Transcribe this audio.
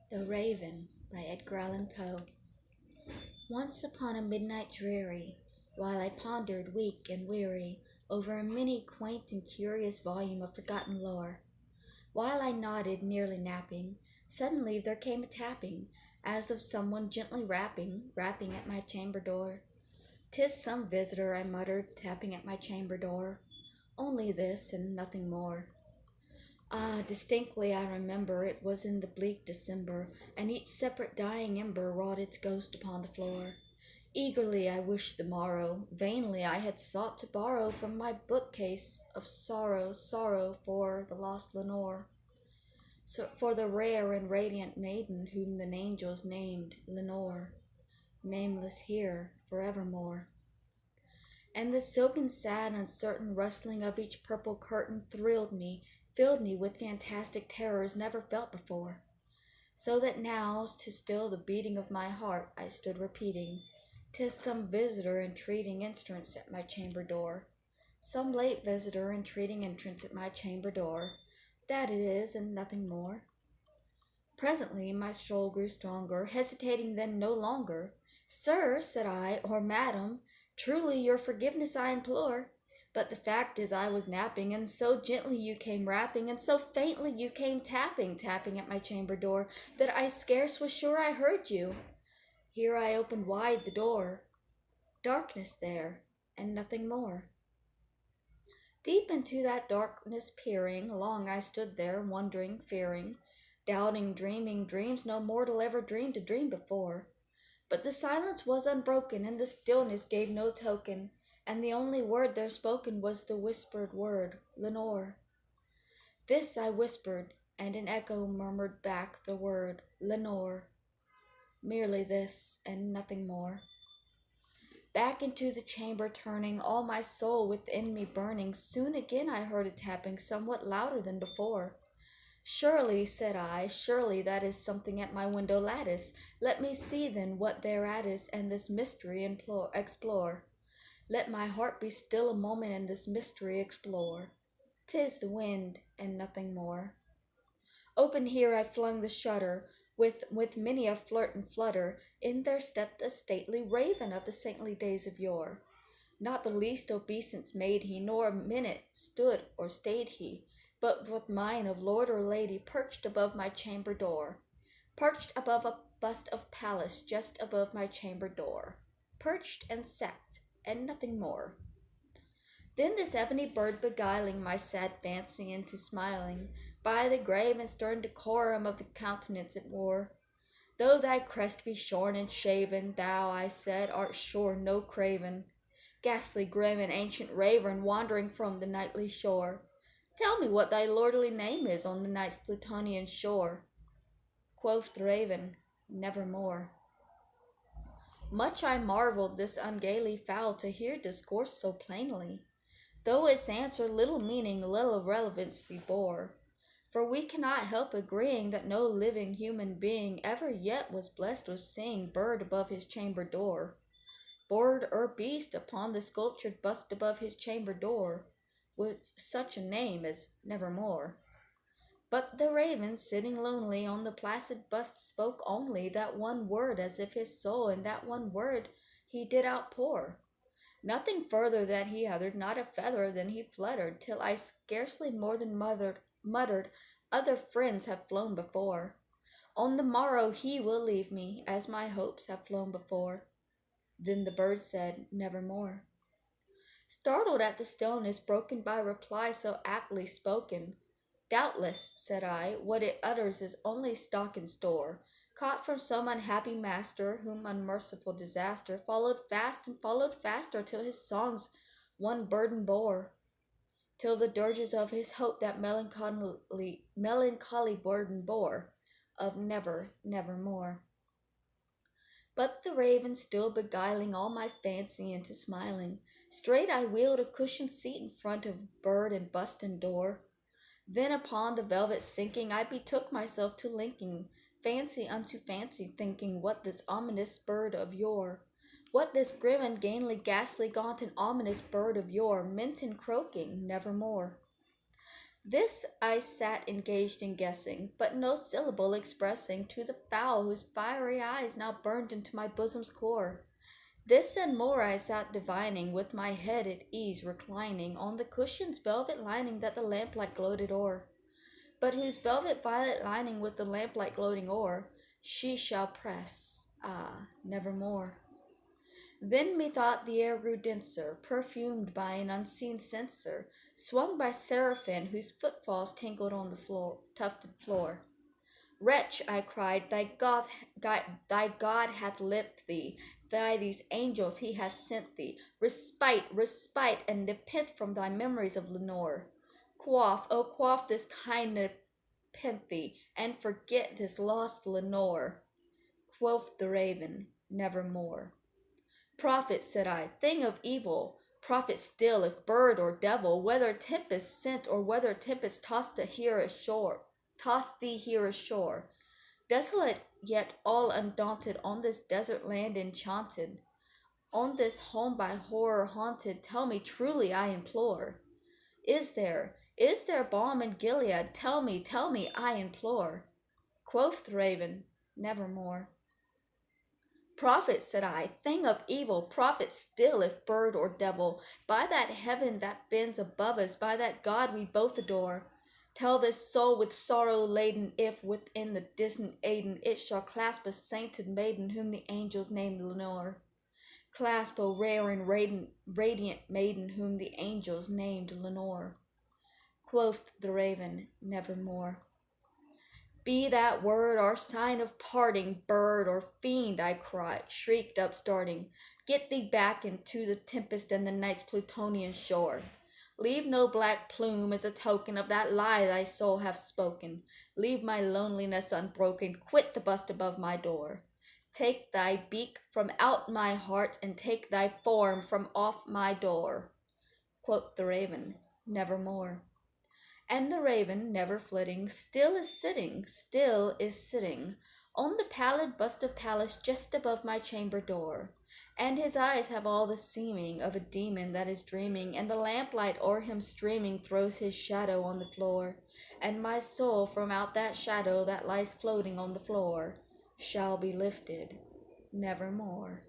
The Raven by Edgar Allan Poe. Once upon a midnight dreary, while I pondered weak and weary over a many quaint and curious volume of forgotten lore, while I nodded, nearly napping, suddenly there came a tapping, as of someone gently rapping at my chamber door. "'Tis some visitor," I muttered, tapping at my chamber door. "Only this, and nothing more." Ah, distinctly I remember it was in the bleak December, and each separate dying ember wrought its ghost upon the floor. Eagerly I wished the morrow, vainly I had sought to borrow from my bookcase of sorrow for the lost Lenore, for the rare and radiant maiden whom the angels named Lenore, nameless here forevermore. And the silken, sad, uncertain rustling of each purple curtain thrilled me, filled me with fantastic terrors never felt before. So that now, to still the beating of my heart, I stood repeating, "'Tis some visitor entreating entrance at my chamber door. Some late visitor entreating entrance at my chamber door. That it is, and nothing more." Presently my soul grew stronger, hesitating then no longer. "Sir," said I, "or madam, truly your forgiveness I implore. But the fact is I was napping, and so gently you came rapping, and so faintly you came tapping at my chamber door, that I scarce was sure I heard you." Here I opened wide the door. Darkness there, and nothing more. Deep into that darkness peering, long I stood there, wondering, fearing, doubting, dreaming dreams no mortal ever dreamed a dream before. But the silence was unbroken, and the stillness gave no token, and the only word there spoken was the whispered word, "Lenore." This I whispered, and an echo murmured back the word, "Lenore." Merely this, and nothing more. Back into the chamber turning, all my soul within me burning, soon again I heard a tapping somewhat louder than before. "Surely," said I, "surely that is something at my window lattice. Let me see then what thereat is, and this mystery explore. Let my heart be still a moment and this mystery explore. 'Tis the wind, and nothing more." Open here I flung the shutter, with many a flirt and flutter. In there stepped a stately raven of the saintly days of yore. Not the least obeisance made he, nor a minute stood or stayed he, but with mien of lord or lady perched above my chamber door. Perched above a bust of Pallas just above my chamber door. Perched and sat, and nothing more. Then this ebony bird beguiling my sad fancy into smiling, by the grave and stern decorum of the countenance it wore. "Though thy crest be shorn and shaven, thou," I said, "art sure no craven, ghastly, grim, and ancient raven, wandering from the nightly shore. Tell me what thy lordly name is on the night's Plutonian shore." Quoth the raven, "Nevermore." Much I marveled this ungainly fowl to hear discourse so plainly, though its answer little meaning, little relevancy bore. For we cannot help agreeing that no living human being ever yet was blessed with seeing bird above his chamber door, bird or beast upon the sculptured bust above his chamber door, with such a name as Nevermore. But the raven, sitting lonely on the placid bust, spoke only that one word, as if his soul in that one word he did outpour. Nothing further that he uttered, not a feather than he fluttered, till I scarcely more than muttered, "Other friends have flown before. On the morrow he will leave me, as my hopes have flown before." Then the bird said, "Nevermore." Startled at the stillness broken by reply so aptly spoken, "Doubtless," said I, "what it utters is only stock and store, caught from some unhappy master, whom unmerciful disaster followed fast and followed faster till his songs one burden bore, till the dirges of his hope that melancholy burden bore, of never, nevermore." But the raven still beguiling all my fancy into smiling, straight I wheeled a cushioned seat in front of bird and bust and door. Then upon the velvet sinking, I betook myself to linking fancy unto fancy, thinking what this ominous bird of yore, what this grim and gainly, ghastly, gaunt, and ominous bird of yore meant in croaking nevermore. This I sat engaged in guessing, but no syllable expressing to the fowl whose fiery eyes now burned into my bosom's core. This and more I sat divining, with my head at ease reclining on the cushion's velvet lining that the lamplight gloated o'er, but whose velvet violet lining with the lamplight gloating o'er she shall press, nevermore. Then methought the air grew denser, perfumed by an unseen censer, swung by seraphim whose footfalls tinkled on the tufted floor. Wretch, I cried, thy God hath lent thee, these angels he hath sent thee, respite, and nepenthe from thy memories of Lenore. Quaff this kind nepenthe, and forget this lost Lenore. Quoth the raven, nevermore. Prophet, said I, thing of evil, prophet still, if bird or devil, whether tempest sent or whether tempest tossed thee here ashore. Desolate, yet all undaunted, on this desert land enchanted, on this home by horror haunted, tell me truly, I implore. Is there balm in Gilead? Tell me, I implore. Quoth the raven, nevermore. Prophet, said I, thing of evil, prophet still, if bird or devil, by that heaven that bends above us, by that God we both adore, tell this soul with sorrow laden, if within the distant Aidenn it shall clasp a sainted maiden whom the angels named Lenore. Clasp a rare and radiant maiden whom the angels named Lenore. Quoth the raven, nevermore. Be that word our sign of parting, bird or fiend, I cried, shrieked upstarting. Get thee back into the tempest and the night's Plutonian shore. Leave no black plume as a token of that lie thy soul hath spoken. Leave my loneliness unbroken, quit the bust above my door. Take thy beak from out my heart, and take thy form from off my door. Quoth the raven, nevermore. And the raven, never flitting, still is sitting, on the pallid bust of Pallas just above my chamber door. And his eyes have all the seeming of a demon that is dreaming, and the lamplight o'er him streaming throws his shadow on the floor. And my soul from out that shadow that lies floating on the floor shall be lifted nevermore.